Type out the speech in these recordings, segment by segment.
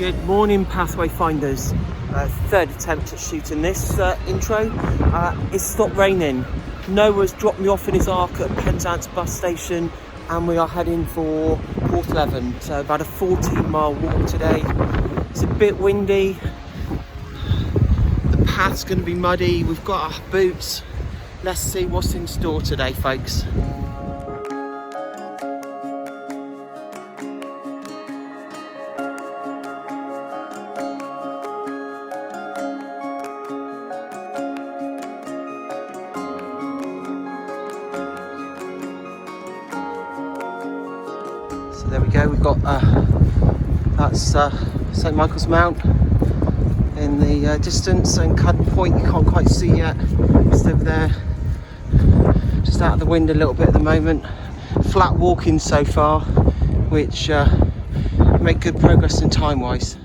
Good morning, Pathway Finders. Third attempt at shooting this intro. It's stopped raining. Noah's dropped me off in his ark at Penzance bus station and we are heading for Porthleven. So about a 14-mile walk today. It's a bit windy. The path's going to be muddy. We've got our boots. Let's see what's in store today, folks. So there we go, we've got that's St Michael's Mount in the distance, and Cudden Point you can't quite see yet, just over there, just out of the wind a little bit at the moment. Flat walking so far, which make good progress in time wise.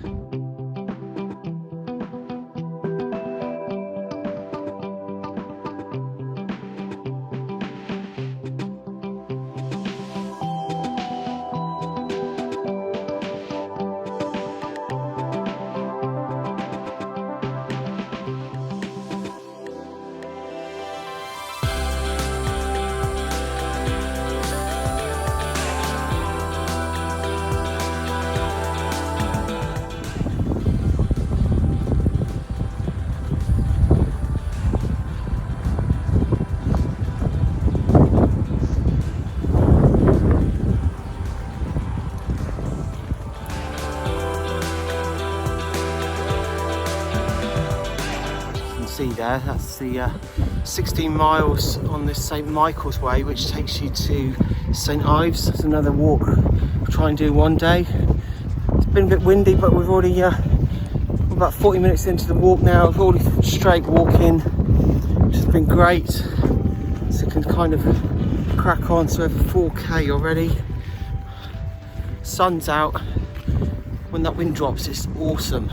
See there, that's the 16 miles on this St Michael's Way, which takes you to St Ives. That's another walk we'll try and do one day. It's been a bit windy, but we've already about 40 minutes into the walk now. We've already straight walking, which has been great. So you can kind of crack on. So over 4k already. Sun's out. When that wind drops, it's awesome.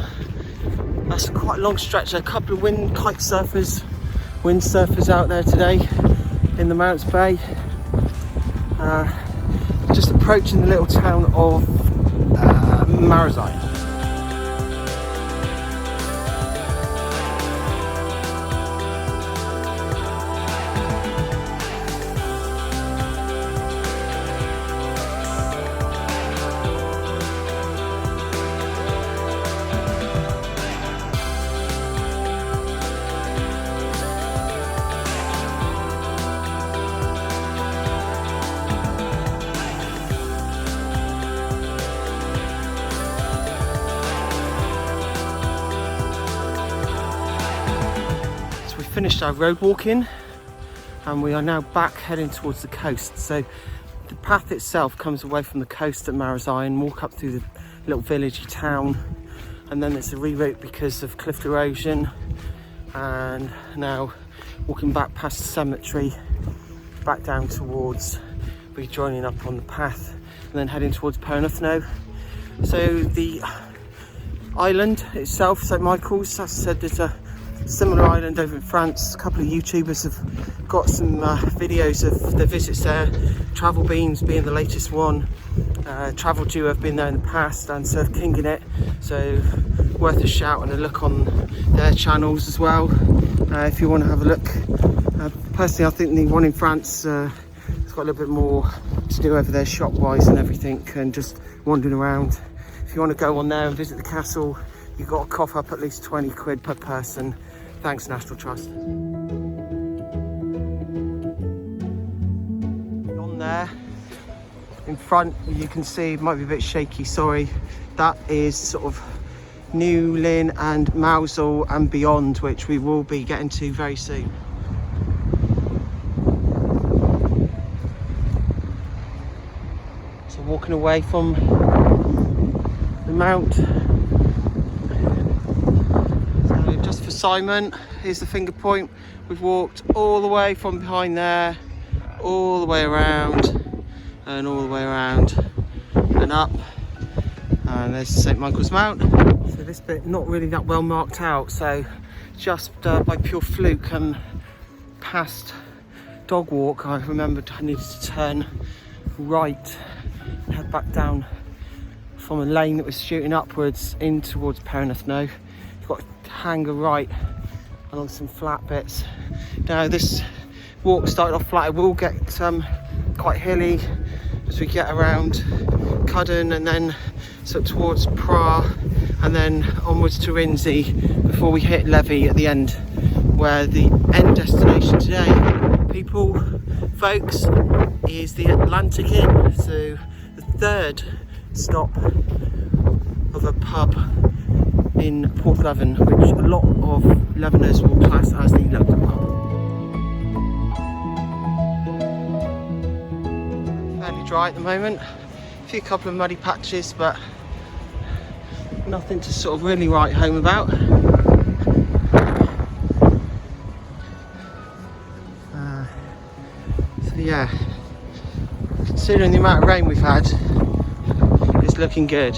That's quite a long stretch. A couple of windsurfers out there today in the Mounts Bay. Just approaching the little town of Marazion. Finished our road walking and we are now back heading towards the coast. So the path itself comes away from the coast at Marazion, walk up through the little villagey town, and then it's a reroute because of cliff erosion, and now walking back past the cemetery back down towards rejoining up on the path and then heading towards Porthleven. So the island itself, St Michael's, as I said, there's a similar island over in France. A couple of YouTubers have got some videos of their visits there. Travel Beans being the latest one. Travel Duo have been there in the past, and Surf King in it. So worth a shout and a look on their channels as well, if you want to have a look. Personally, I think the one in France has got a little bit more to do over there shop wise and everything, and just wandering around. If you want to go on there and visit the castle, you've got to cough up at least 20 quid per person. Thanks, National Trust. On there, in front, you can see, it might be a bit shaky, sorry. That is sort of New Lynn and Mousel and beyond, which we will be getting to very soon. So walking away from the mount. Just for Simon, here's the finger point. We've walked all the way from behind there, all the way around, and all the way around and up, and there's St Michael's Mount. So this bit not really that well marked out, so just by pure fluke and past dog walk I remembered I needed to turn right and head back down from a lane that was shooting upwards in towards Perranathno. You've got to hang a right along some flat bits. Now this walk started off flat. It will get quite hilly as we get around Cudden and then sort of towards Pra and then onwards to Rinsey before we hit Levy at the end, where the end destination today, folks, is the Atlantic Inn. So the third stop of a pub in Porthleven, which a lot of Leveners will class as the local pub. Fairly dry at the moment, a few couple of muddy patches, but nothing to sort of really write home about. So yeah, considering the amount of rain we've had, it's looking good.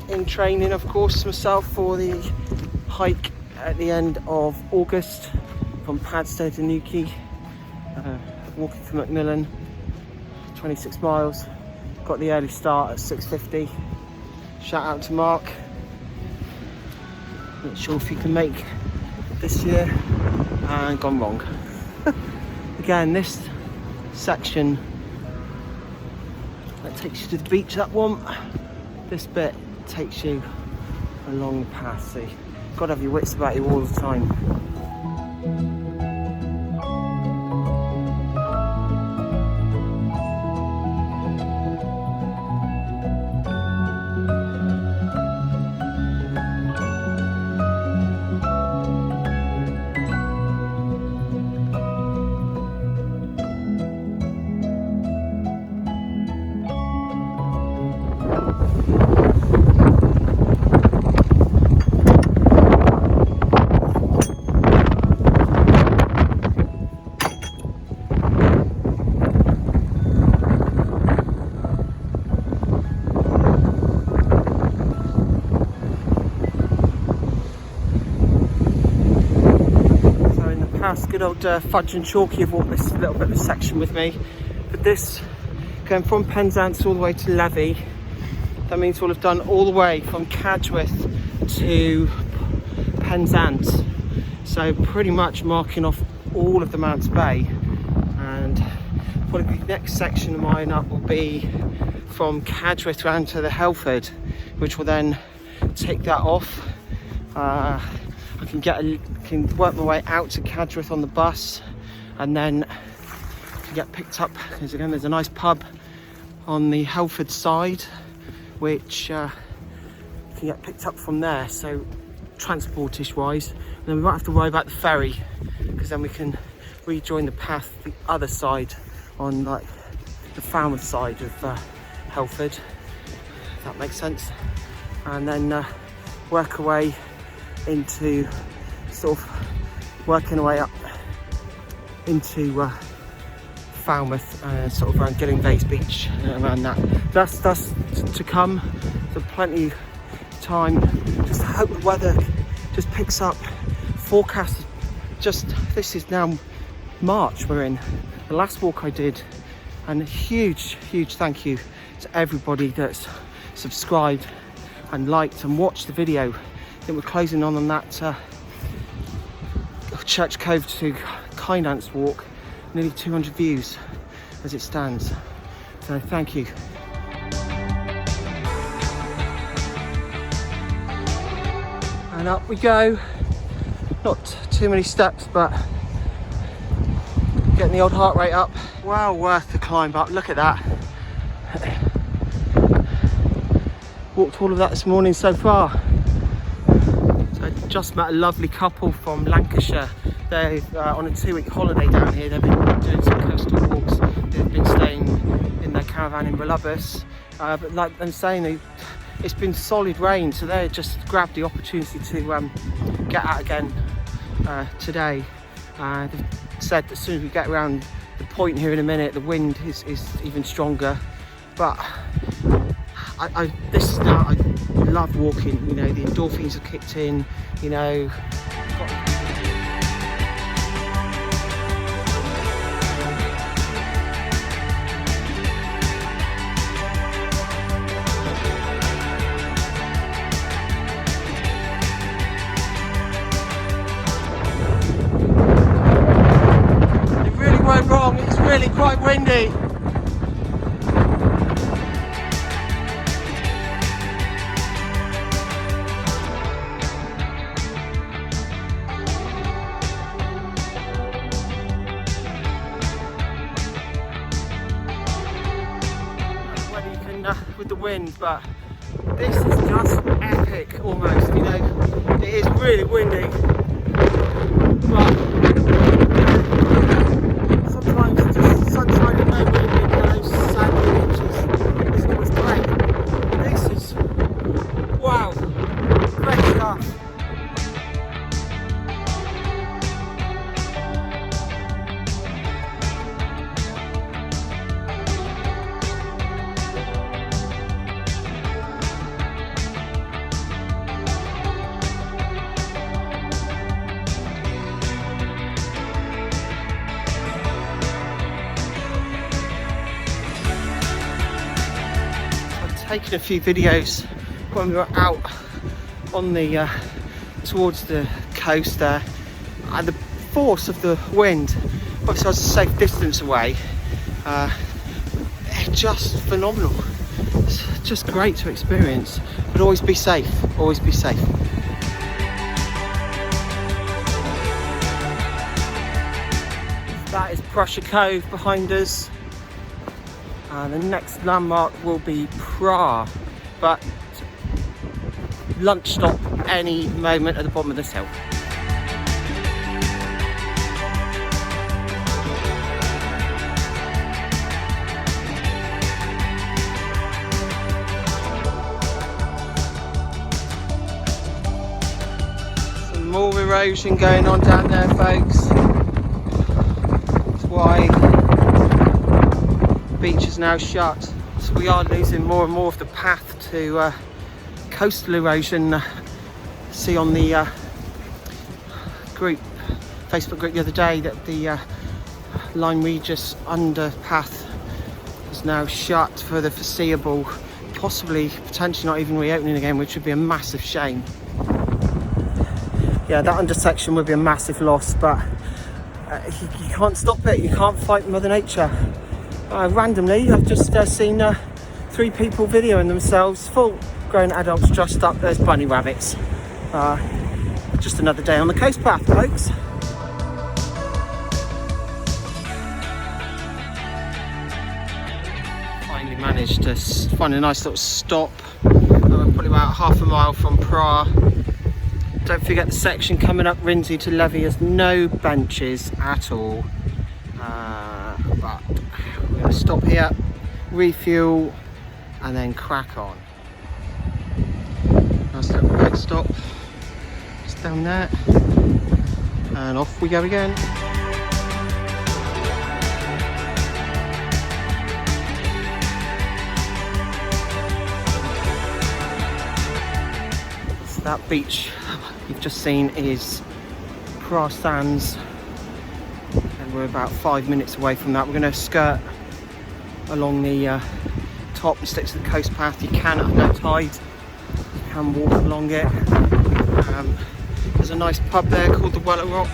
In training, of course, myself for the hike at the end of August from Padstow to Newquay, walking to Macmillan, 26 miles. Got the early start at 6:50. Shout out to Mark. Not sure if you can make this year, and gone wrong. Again, this section that takes you to the beach, that one, this bit takes you along the path, so you've got to have your wits about you all the time. Good old Fudge and Chalky have walked this little bit of a section with me, but this going from Penzance all the way to Levy, that means we'll have done all the way from Cadgwith to Penzance, so pretty much marking off all of the Mounts Bay. And probably the next section of mine up will be from Cadgwith round to the Helford, which will then take that off. I can work my way out to Cadgwith on the bus, and then can get picked up, because again there's a nice pub on the Helford side which can get picked up from there, so transportish wise. And then we won't have to worry about the ferry, because then we can rejoin the path the other side on like the Falmouth side of Helford, if that makes sense, and then work away into sort of working our way up into Falmouth, sort of around Gillingvays Beach, around that. That's to come, so plenty of time. Just hope the weather just picks up. Forecast, this is now March we're in. The last walk I did, and a huge thank you to everybody that's subscribed and liked and watched the video. I think we're closing on that Church Cove to Kynance walk, nearly 200 views as it stands, so thank you. And up we go, not too many steps, but getting the old heart rate up. Well worth the climb up, look at that. Walked all of that this morning so far. Just met a lovely couple from Lancashire. They're on a 2-week holiday down here. They've been doing some coastal walks. They've been staying in their caravan in Relubus. But like I'm saying, it's been solid rain, so they just grabbed the opportunity to get out again today. They've said that as soon as we get around the point here in a minute, the wind is even stronger. But this is now, I love walking, you know, the endorphins have kicked in, you know. It really went wrong, it's really quite windy. With the wind, but this is just epic almost, you know. It is really windy, but sometimes just sunshine and no wind in those sandy beaches is always great. This is, wow, great stuff. Taken a few videos when we were out on the towards the coast there, and the force of the wind, obviously I was a safe distance away, it's just phenomenal. It's just great to experience, but always be safe, always be safe. That is Prussia Cove behind us. The next landmark will be Pra, but lunch stop any moment at the bottom of this hill. Some more erosion going on down there, folks. That's why beach is now shut, so we are losing more and more of the path to coastal erosion. See on the Facebook group the other day that the Lyme Regis underpath is now shut for the foreseeable, possibly potentially not even reopening again, which would be a massive shame. Yeah, that intersection would be a massive loss, but you can't stop it, you can't fight Mother Nature. Randomly, I've just seen 3 people videoing themselves, full grown adults dressed up as bunny rabbits. Just another day on the coast path, folks. Finally managed to find a nice little stop. We're probably about half a mile from Pra. Don't forget the section coming up Rinsey to Levy has no benches at all. But we're going to stop here, refuel, and then crack on. Nice little pit stop, just down there, and off we go again. So that beach you've just seen is Pra Sands. We're about 5 minutes away from that. We're going to skirt along the top and stick to the coast path. You can at low tide, you can walk along it. There's a nice pub there called the Weller Rock.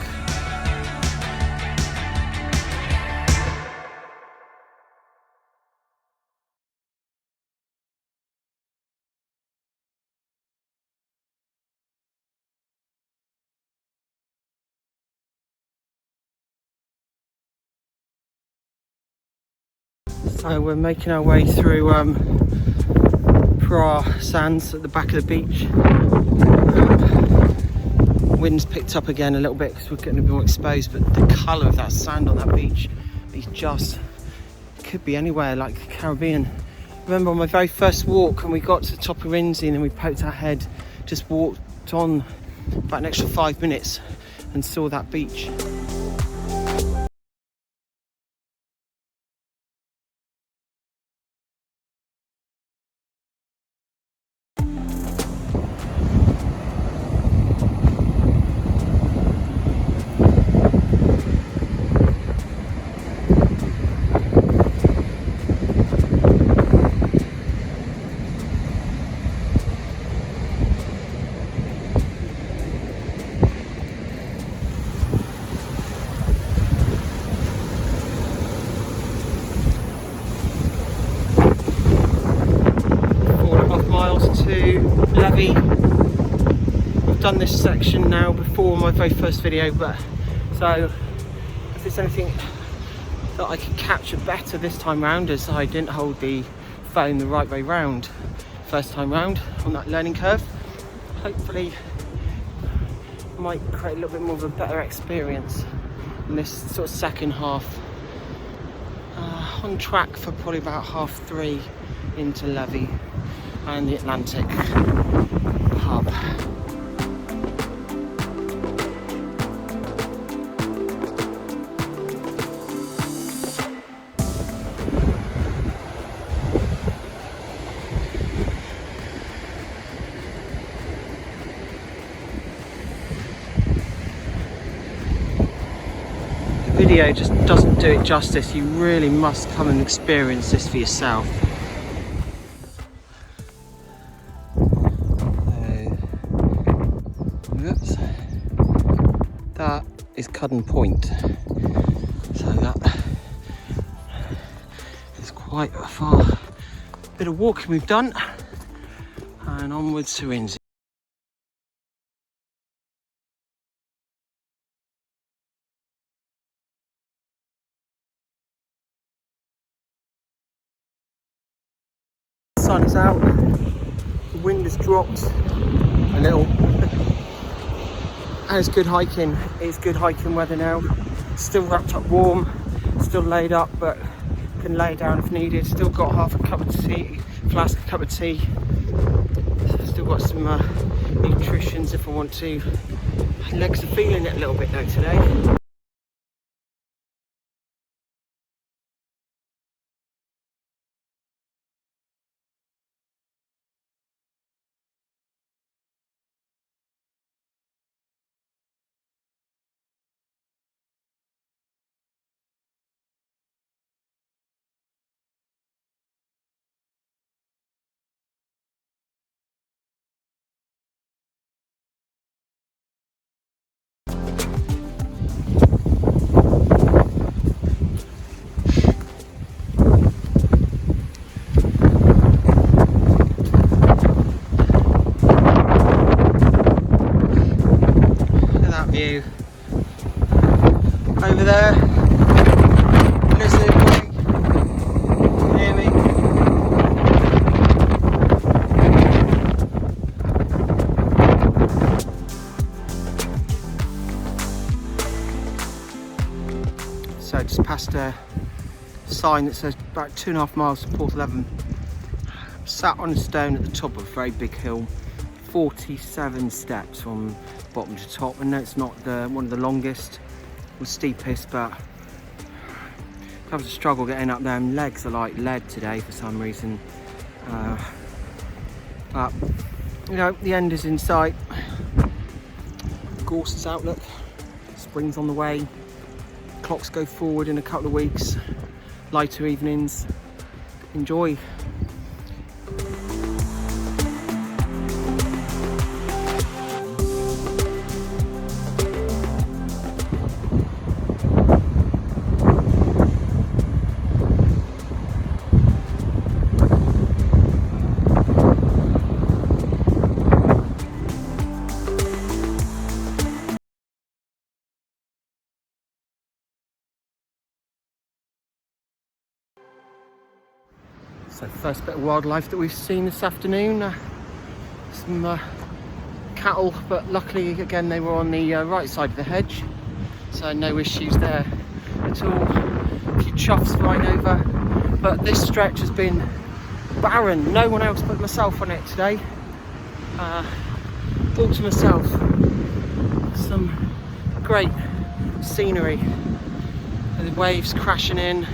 So we're making our way through Pra Sands at the back of the beach. Wind's picked up again a little bit because we're getting a bit more exposed, but the colour of that sand on that beach is just, it could be anywhere, like the Caribbean. I remember on my very first walk, when we got to the top of Rinsey and then we poked our head, just walked on about an extra 5 minutes and saw that beach. I've done this section now before my very first video, but so if there's anything that I could capture better this time round, as I didn't hold the phone the right way round first time round on that learning curve, hopefully might create a little bit more of a better experience in this sort of second half. On track for probably about 3:30 into Levy and the Atlantic pub. Video just doesn't do it justice. You really must come and experience this for yourself. Oops. That is Cudden Point. So that is quite a far bit of walking we've done, and onwards to Innsbruck. The sun is out, the wind has dropped a little, and it's good hiking. It's good hiking weather now. Still wrapped up warm, still laid up, but can lay down if needed. Still got half a cup of tea, flask of cup of tea. Still got some nutritions if I want to. Legs are feeling it a little bit though today. View over there, listening away. Can you hear me? So just past a sign that says about 2.5 miles to Porthleven. Sat on a stone at the top of a very big hill, 47 steps from bottom to top. And no, it's not one of the longest or steepest, but I was a struggle getting up there, and legs are like lead today for some reason. But you know, the end is in sight. Gorse's outlook, spring's on the way, clocks go forward in a couple of weeks, lighter evenings. Enjoy. So first bit of wildlife that we've seen this afternoon, some cattle, but luckily again they were on the right side of the hedge, so no issues there at all. A few choughs flying over, but this stretch has been barren. No one else but myself on it today. All to myself. Some great scenery, the waves crashing in.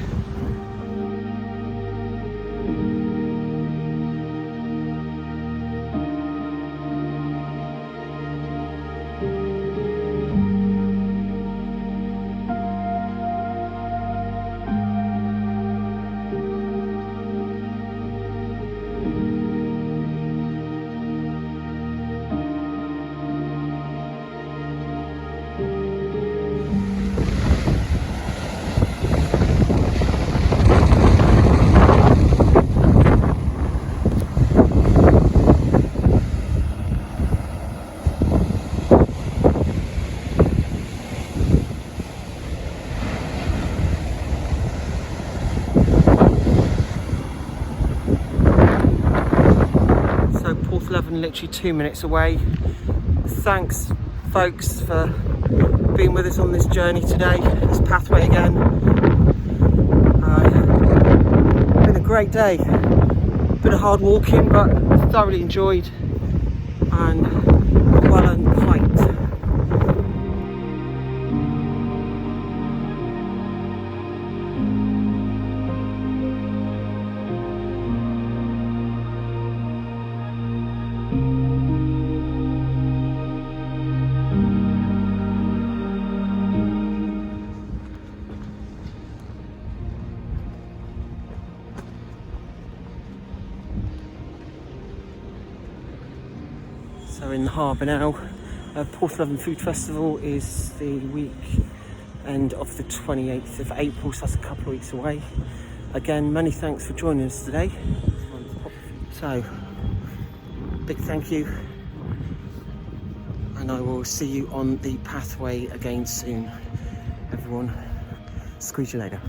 literally 2 minutes away. Thanks folks for being with us on this journey today, this pathway again. Been a great day, bit of hard walking but thoroughly enjoyed and well earned pint. So in the harbour now. Porthleven Food Festival is the week end of the 28th of April, so that's a couple of weeks away. Again, many thanks for joining us today. So, big thank you, and I will see you on the pathway again soon. Everyone, squeeze you later.